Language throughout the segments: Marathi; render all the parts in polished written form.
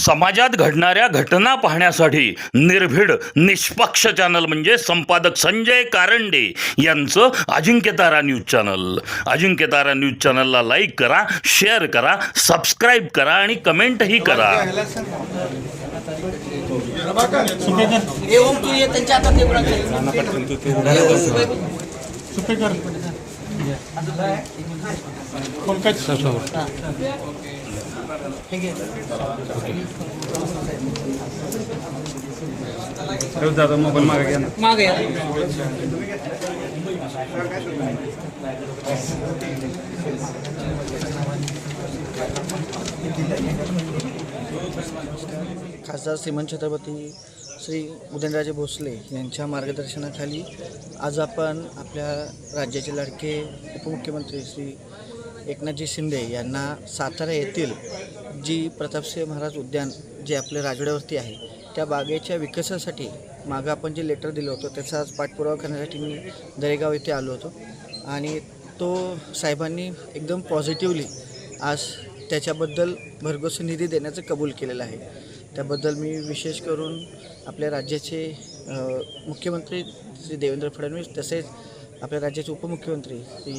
समाजात घडणाऱ्या घटना पाहण्यासाठी निर्भीड निष्पक्ष चॅनल म्हणजे संपादक संजय कारंडे यांचं Ajinkyatara news channel. Ajinkyatara news चॅनलला लाईक करा, शेअर करा, सबस्क्राईब करा आणि कमेंटही करा. मोबाईल मागे घ्या ना. मागे खासदार श्रीमंत छत्रपती श्री उदयनराजे भोसले यांच्या मार्गदर्शनाखाली आज आपण आपल्या राज्याचे लाडके उपमुख्यमंत्री श्री एकनाथजी शिंदे यांना सातारा येथील जी प्रतापसिंह महाराज उद्यान जे आपल्या राजवाड्यावरती आहे त्या बागेच्या विकासासाठी मागं आपण जे लेटर दिलं होतं त्याचा आज पाठपुरावा करण्यासाठी मी दरेगाव येथे आलो होतो आणि तो साहेबांनी एकदम पॉझिटिव्हली आज त्याच्याबद्दल भरघोस निधी देण्याचं कबूल केलेलं आहे. त्याबद्दल मी विशेष करून आपल्या राज्याचे मुख्यमंत्री श्री देवेंद्र फडणवीस तसेच आपल्या राज्याचे उपमुख्यमंत्री श्री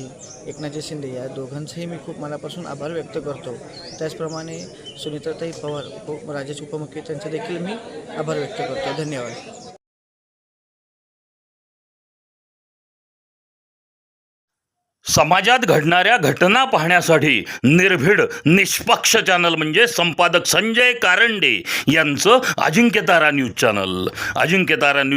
एकनाथजी शिंदे या दोघांचेही मी खूप मनापासून आभार व्यक्त करतो. त्याचप्रमाणे सुनीताताई पवार राज्याचे उपमुख्यमंत्री त्यांचे देखील मी आभार व्यक्त करतो. धन्यवाद. समाजात घडणाऱ्या घटना पाहण्यासाठी निर्भीड निष्पक्ष चॅनल म्हणजे संपादक संजय कारंडे यांचं Ajinkyatara news channel. Ajinkyatara news